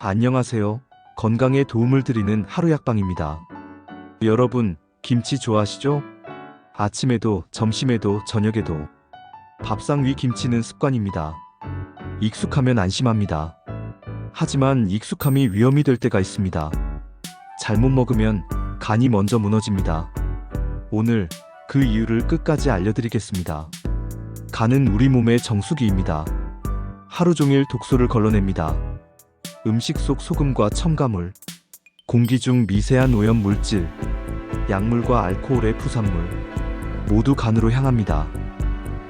안녕하세요. 건강에 도움을 드리는 하루 약방입니다. 여러분, 김치 좋아하시죠? 아침에도, 점심에도, 저녁에도. 밥상 위 김치는 습관입니다. 익숙하면 안심합니다. 하지만 익숙함이 위험이 될 때가 있습니다. 잘못 먹으면 간이 먼저 무너집니다. 오늘 그 이유를 끝까지 알려드리겠습니다. 간은 우리 몸의 정수기입니다. 하루 종일 독소를 걸러냅니다. 음식 속 소금과 첨가물, 공기 중 미세한 오염 물질, 약물과 알코올의 부산물, 모두 간으로 향합니다.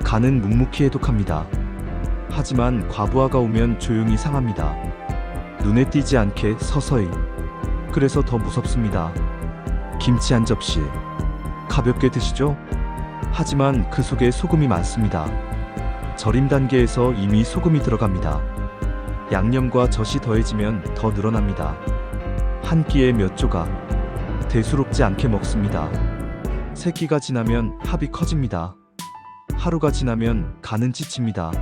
간은 묵묵히 해독합니다. 하지만 과부하가 오면 조용히 상합니다. 눈에 띄지 않게 서서히. 그래서 더 무섭습니다. 김치 한 접시, 가볍게 드시죠? 하지만 그 속에 소금이 많습니다. 절임 단계에서 이미 소금이 들어갑니다. 양념과 젖이 더해지면 더 늘어납니다. 한 끼에 몇 조각, 대수롭지 않게 먹습니다. 세 끼가 지나면 합이 커집니다. 하루가 지나면 간은 지칩니다.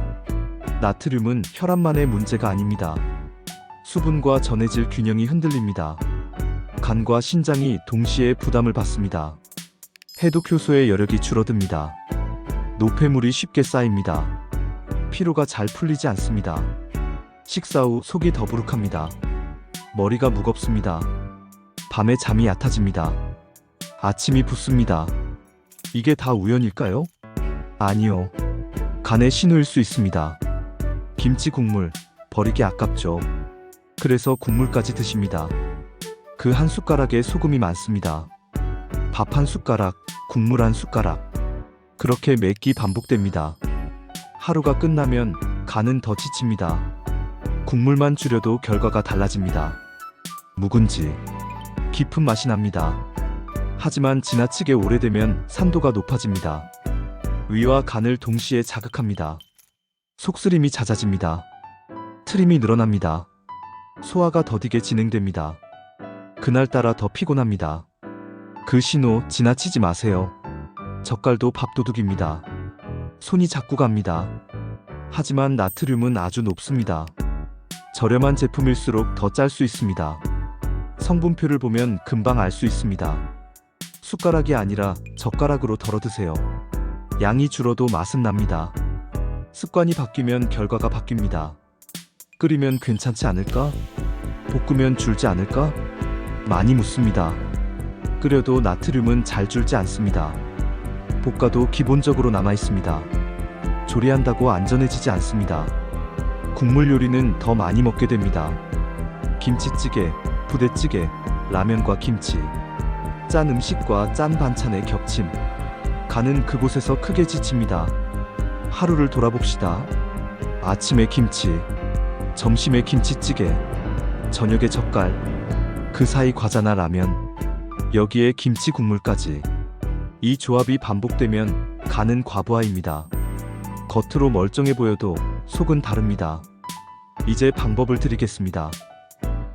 나트륨은 혈압만의 문제가 아닙니다. 수분과 전해질 균형이 흔들립니다. 간과 신장이 동시에 부담을 받습니다. 해독 효소의 여력이 줄어듭니다. 노폐물이 쉽게 쌓입니다. 피로가 잘 풀리지 않습니다. 식사 후 속이 더부룩합니다. 머리가 무겁습니다. 밤에 잠이 얕아집니다. 아침이 붓습니다. 이게 다 우연일까요? 아니요. 간의 신호일 수 있습니다. 김치 국물, 버리기 아깝죠. 그래서 국물까지 드십니다. 그 한 숟가락에 소금이 많습니다. 밥 한 숟가락, 국물 한 숟가락. 그렇게 몇 끼 반복됩니다. 하루가 끝나면 간은 더 지칩니다. 국물만 줄여도 결과가 달라집니다. 묵은지, 깊은 맛이 납니다. 하지만 지나치게 오래되면 산도가 높아집니다. 위와 간을 동시에 자극합니다. 속쓰림이 잦아집니다. 트림이 늘어납니다. 소화가 더디게 진행됩니다. 그날따라 더 피곤합니다. 그 신호 지나치지 마세요. 젓갈도 밥도둑입니다. 손이 자꾸 갑니다. 하지만 나트륨은 아주 높습니다. 저렴한 제품일수록 더 짤 수 있습니다. 성분표를 보면 금방 알 수 있습니다. 숟가락이 아니라 젓가락으로 덜어 드세요. 양이 줄어도 맛은 납니다. 습관이 바뀌면 결과가 바뀝니다. 끓이면 괜찮지 않을까? 볶으면 줄지 않을까? 많이 묻습니다. 끓여도 나트륨은 잘 줄지 않습니다. 볶아도 기본적으로 남아 있습니다. 조리한다고 안전해지지 않습니다. 국물 요리는 더 많이 먹게 됩니다. 김치찌개, 부대찌개, 라면과 김치, 짠 음식과 짠 반찬의 겹침. 간은 그곳에서 크게 지칩니다. 하루를 돌아봅시다. 아침에 김치, 점심에 김치찌개, 저녁에 젓갈, 그 사이 과자나 라면, 여기에 김치 국물까지. 이 조합이 반복되면 간은 과부하입니다. 겉으로 멀쩡해 보여도 속은 다릅니다. 이제 방법을 드리겠습니다.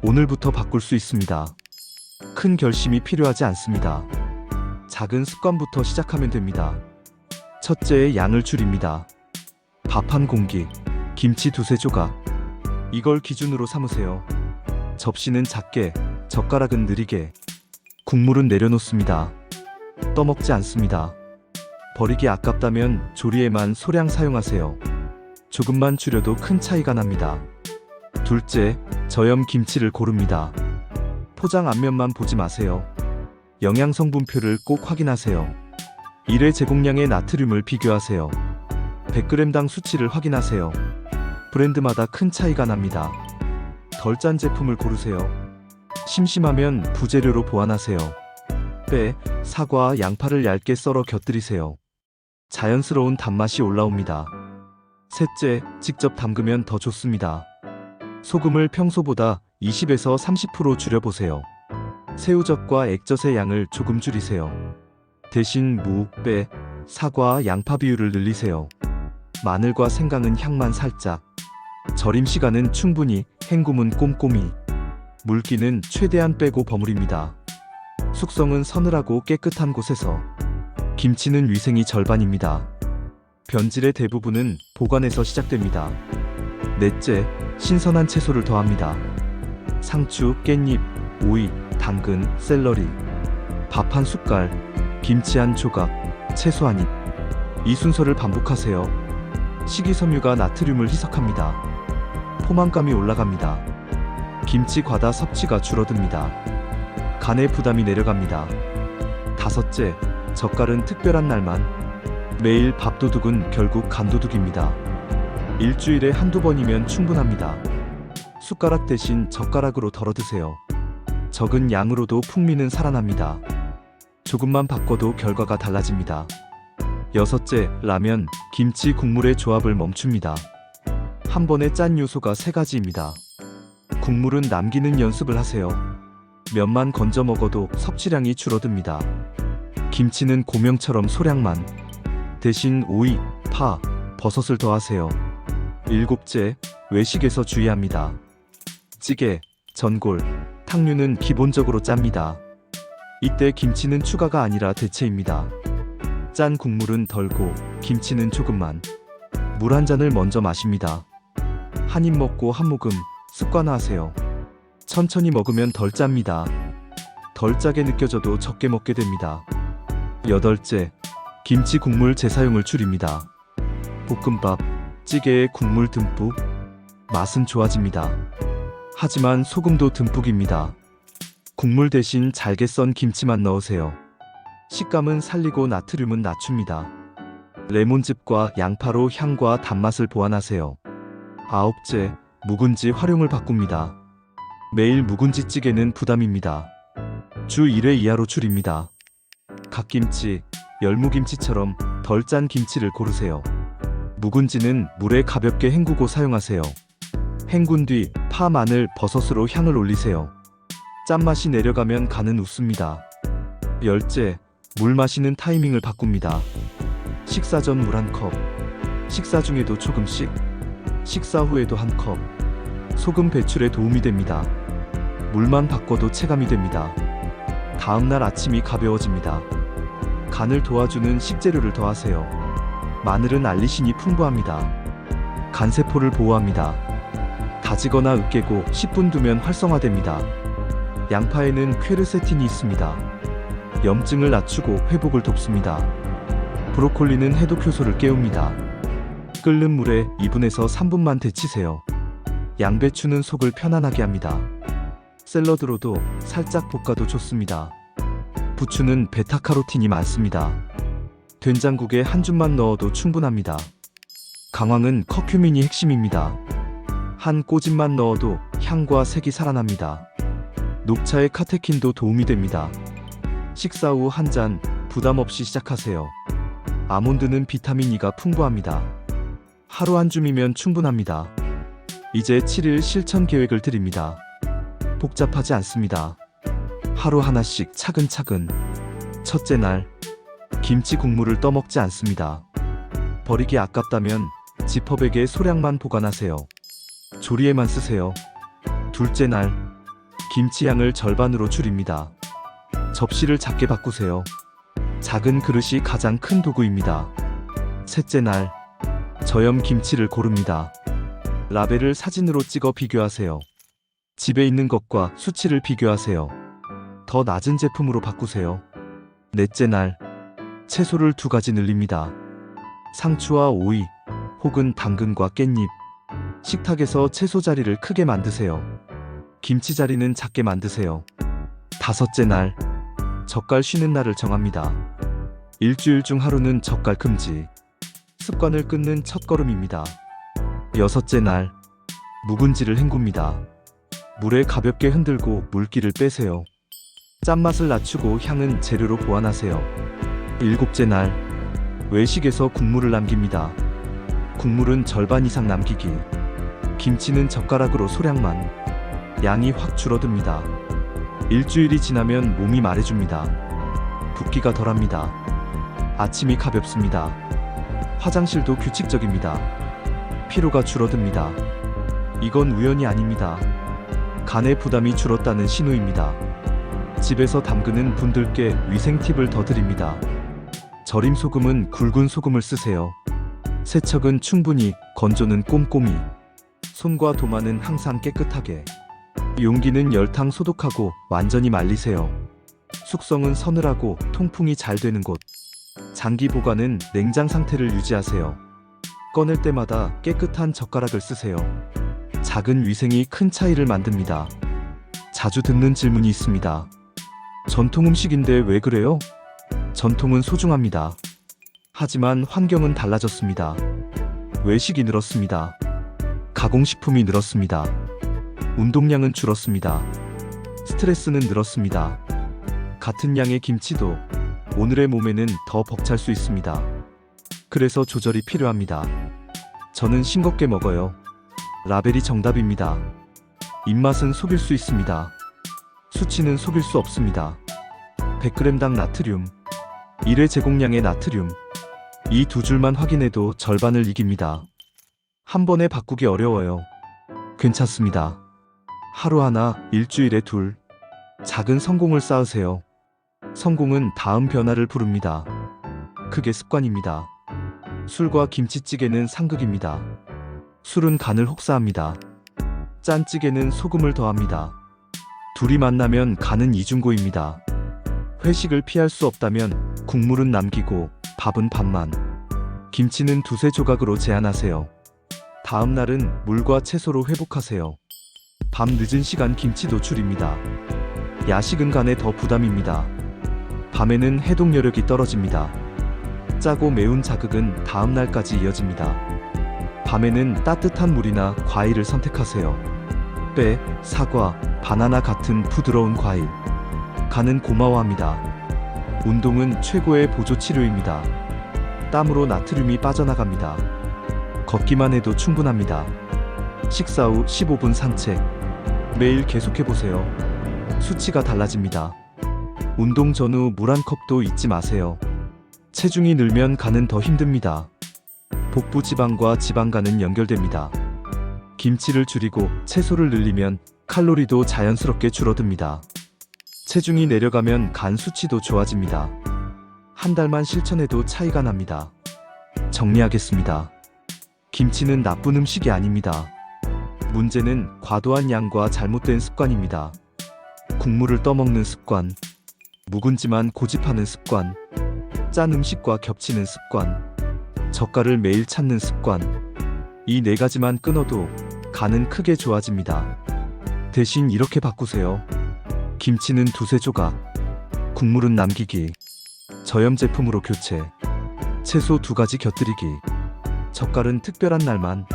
오늘부터 바꿀 수 있습니다. 큰 결심이 필요하지 않습니다. 작은 습관부터 시작하면 됩니다. 첫째, 양을 줄입니다. 밥 한 공기, 김치 두세 조각. 이걸 기준으로 삼으세요. 접시는 작게, 젓가락은 느리게. 국물은 내려놓습니다. 떠먹지 않습니다. 버리기 아깝다면 조리에만 소량 사용하세요. 조금만 줄여도 큰 차이가 납니다. 둘째, 저염 김치를 고릅니다. 포장 앞면만 보지 마세요. 영양 성분표를 꼭 확인하세요. 1회 제공량의 나트륨을 비교하세요. 100g당 수치를 확인하세요. 브랜드마다 큰 차이가 납니다. 덜 짠 제품을 고르세요. 심심하면 부재료로 보완하세요. 배, 사과, 양파를 얇게 썰어 곁들이세요. 자연스러운 단맛이 올라옵니다. 셋째, 직접 담그면 더 좋습니다. 소금을 평소보다 20에서 30% 줄여보세요. 새우젓과 액젓의 양을 조금 줄이세요. 대신 무, 배, 사과, 양파 비율을 늘리세요. 마늘과 생강은 향만 살짝. 절임 시간은 충분히, 헹굼은 꼼꼼히. 물기는 최대한 빼고 버무립니다. 숙성은 서늘하고 깨끗한 곳에서. 김치는 위생이 절반입니다. 변질의 대부분은 보관에서 시작됩니다. 넷째, 신선한 채소를 더합니다. 상추, 깻잎, 오이, 당근, 샐러리, 밥 한 숟갈, 김치 한 조각, 채소 한 입. 이 순서를 반복하세요. 식이섬유가 나트륨을 희석합니다. 포만감이 올라갑니다. 김치 과다 섭취가 줄어듭니다. 간의 부담이 내려갑니다. 다섯째, 젓갈은 특별한 날만. 매일 밥도둑은 결국 간도둑입니다. 일주일에 한두 번이면 충분합니다. 숟가락 대신 젓가락으로 덜어 드세요. 적은 양으로도 풍미는 살아납니다. 조금만 바꿔도 결과가 달라집니다. 여섯째, 라면, 김치, 국물의 조합을 멈춥니다. 한 번에 짠 요소가 세 가지입니다. 국물은 남기는 연습을 하세요. 면만 건져 먹어도 섭취량이 줄어듭니다. 김치는 고명처럼 소량만. 대신 오이, 파, 버섯을 더하세요. 일곱째, 외식에서 주의합니다. 찌개, 전골, 탕류는 기본적으로 짭니다. 이때 김치는 추가가 아니라 대체입니다. 짠 국물은 덜고 김치는 조금만. 물 한 잔을 먼저 마십니다. 한 입 먹고 한 모금 습관화하세요. 천천히 먹으면 덜 짭니다. 덜 짜게 느껴져도 적게 먹게 됩니다. 여덟째, 김치 국물 재사용을 줄입니다. 볶음밥, 찌개에 국물 듬뿍. 맛은 좋아집니다. 하지만 소금도 듬뿍입니다. 국물 대신 잘게 썬 김치만 넣으세요. 식감은 살리고 나트륨은 낮춥니다. 레몬즙과 양파로 향과 단맛을 보완하세요. 아홉째, 묵은지 활용을 바꿉니다. 매일 묵은지 찌개는 부담입니다. 주 1회 이하로 줄입니다. 갓김치, 열무김치처럼 덜 짠 김치를 고르세요. 묵은지는 물에 가볍게 헹구고 사용하세요. 헹군 뒤 파, 마늘, 버섯으로 향을 올리세요. 짠맛이 내려가면 간은 웃습니다. 열째, 물 마시는 타이밍을 바꿉니다. 식사 전 물 한 컵, 식사 중에도 조금씩, 식사 후에도 한 컵. 소금 배출에 도움이 됩니다. 물만 바꿔도 체감이 됩니다. 다음날 아침이 가벼워집니다. 간을 도와주는 식재료를 더하세요. 마늘은 알리신이 풍부합니다. 간세포를 보호합니다. 다지거나 으깨고 10분 두면 활성화됩니다. 양파에는 퀘르세틴이 있습니다. 염증을 낮추고 회복을 돕습니다. 브로콜리는 해독 효소를 깨웁니다. 끓는 물에 2분에서 3분만 데치세요. 양배추는 속을 편안하게 합니다. 샐러드로도 살짝 볶아도 좋습니다. 부추는 베타카로틴이 많습니다. 된장국에 한 줌만 넣어도 충분합니다. 강황은 커큐민이 핵심입니다. 한 꼬집만 넣어도 향과 색이 살아납니다. 녹차의 카테킨도 도움이 됩니다. 식사 후 한 잔 부담 없이 시작하세요. 아몬드는 비타민 E가 풍부합니다. 하루 한 줌이면 충분합니다. 이제 7일 실천 계획을 드립니다. 복잡하지 않습니다. 하루 하나씩 차근차근. 첫째 날, 김치 국물을 떠먹지 않습니다. 버리기 아깝다면 지퍼백에 소량만 보관하세요. 조리에만 쓰세요. 둘째 날, 김치 양을 절반으로 줄입니다. 접시를 작게 바꾸세요. 작은 그릇이 가장 큰 도구입니다. 셋째 날, 저염 김치를 고릅니다. 라벨을 사진으로 찍어 비교하세요. 집에 있는 것과 수치를 비교하세요. 더 낮은 제품으로 바꾸세요. 넷째 날, 채소를 2가지 늘립니다. 상추와 오이, 혹은 당근과 깻잎. 식탁에서 채소 자리를 크게 만드세요. 김치 자리는 작게 만드세요. 다섯째 날, 젓갈 쉬는 날을 정합니다. 일주일 중 하루는 젓갈 금지. 습관을 끊는 첫걸음입니다. 여섯째 날, 묵은지를 헹굽니다. 물에 가볍게 흔들고 물기를 빼세요. 짠맛을 낮추고 향은 재료로 보완하세요. 일곱째 날, 외식에서 국물을 남깁니다. 국물은 절반 이상 남기기. 김치는 젓가락으로 소량만. 양이 확 줄어듭니다. 일주일이 지나면 몸이 말해줍니다. 붓기가 덜합니다. 아침이 가볍습니다. 화장실도 규칙적입니다. 피로가 줄어듭니다. 이건 우연이 아닙니다. 간의 부담이 줄었다는 신호입니다. 집에서 담그는 분들께 위생 팁을 더 드립니다. 절임 소금은 굵은 소금을 쓰세요. 세척은 충분히, 건조는 꼼꼼히. 손과 도마는 항상 깨끗하게. 용기는 열탕 소독하고 완전히 말리세요. 숙성은 서늘하고 통풍이 잘 되는 곳. 장기 보관은 냉장 상태를 유지하세요. 꺼낼 때마다 깨끗한 젓가락을 쓰세요. 작은 위생이 큰 차이를 만듭니다. 자주 듣는 질문이 있습니다. 전통 음식인데 왜 그래요? 전통은 소중합니다. 하지만 환경은 달라졌습니다. 외식이 늘었습니다. 가공식품이 늘었습니다. 운동량은 줄었습니다. 스트레스는 늘었습니다. 같은 양의 김치도 오늘의 몸에는 더 벅찰 수 있습니다. 그래서 조절이 필요합니다. 저는 싱겁게 먹어요. 라벨이 정답입니다. 입맛은 속일 수 있습니다. 수치는 속일 수 없습니다. 100g당 나트륨, 1회 제공량의 나트륨. 이 두 줄만 확인해도 절반을 이깁니다. 한 번에 바꾸기 어려워요. 괜찮습니다. 하루 하나, 일주일에 둘. 작은 성공을 쌓으세요. 성공은 다음 변화를 부릅니다. 그게 습관입니다. 술과 김치찌개는 상극입니다. 술은 간을 혹사합니다. 짠찌개는 소금을 더합니다. 둘이 만나면 간은 이중고입니다. 회식을 피할 수 없다면 국물은 남기고 밥은 반만. 김치는 두세 조각으로 제한하세요. 다음 날은 물과 채소로 회복하세요. 밤 늦은 시간 김치도 줄입니다. 야식은 간에 더 부담입니다. 밤에는 해독여력이 떨어집니다. 짜고 매운 자극은 다음 날까지 이어집니다. 밤에는 따뜻한 물이나 과일을 선택하세요. 배, 사과, 바나나 같은 부드러운 과일. 간은 고마워합니다. 운동은 최고의 보조 치료입니다. 땀으로 나트륨이 빠져나갑니다. 걷기만 해도 충분합니다. 식사 후 15분 산책. 매일 계속해보세요. 수치가 달라집니다. 운동 전후 물 한 컵도 잊지 마세요. 체중이 늘면 간은 더 힘듭니다. 복부 지방과 지방간은 연결됩니다. 김치를 줄이고 채소를 늘리면 칼로리도 자연스럽게 줄어듭니다. 체중이 내려가면 간 수치도 좋아집니다. 한 달만 실천해도 차이가 납니다. 정리하겠습니다. 김치는 나쁜 음식이 아닙니다. 문제는 과도한 양과 잘못된 습관입니다. 국물을 떠먹는 습관, 묵은지만 고집하는 습관, 짠 음식과 겹치는 습관, 젓갈을 매일 찾는 습관. 이 네 가지만 끊어도 간은 크게 좋아집니다. 대신 이렇게 바꾸세요. 김치는 두세 조각, 국물은 남기기, 저염 제품으로 교체, 채소 2가지 곁들이기, 젓갈은 특별한 날만,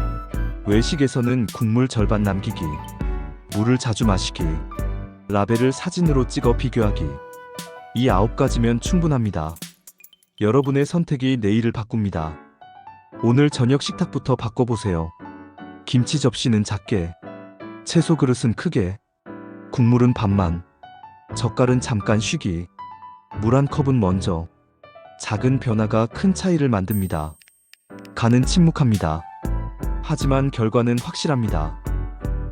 외식에서는 국물 절반 남기기, 물을 자주 마시기, 라벨을 사진으로 찍어 비교하기. 이 9가지면 충분합니다. 여러분의 선택이 내일을 바꿉니다. 오늘 저녁 식탁부터 바꿔보세요. 김치 접시는 작게, 채소 그릇은 크게, 국물은 반만, 젓갈은 잠깐 쉬기, 물 한 컵은 먼저. 작은 변화가 큰 차이를 만듭니다. 간은 침묵합니다. 하지만 결과는 확실합니다.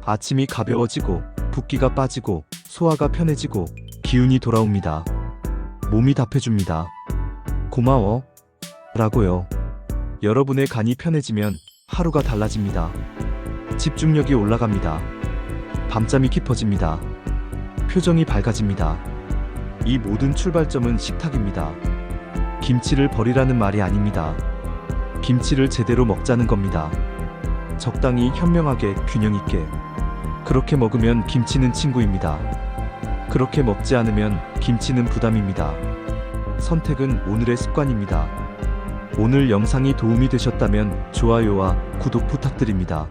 아침이 가벼워지고 붓기가 빠지고 소화가 편해지고 기운이 돌아옵니다. 몸이 답해줍니다. 고마워 라고요. 여러분의 간이 편해지면 하루가 달라집니다. 집중력이 올라갑니다. 밤잠이 깊어집니다. 표정이 밝아집니다. 이 모든 출발점은 식탁입니다. 김치를 버리라는 말이 아닙니다. 김치를 제대로 먹자는 겁니다. 적당히 현명하게 균형 있게. 그렇게 먹으면 김치는 친구입니다. 그렇게 먹지 않으면 김치는 부담입니다. 선택은 오늘의 습관입니다. 오늘 영상이 도움이 되셨다면 좋아요와 구독 부탁드립니다.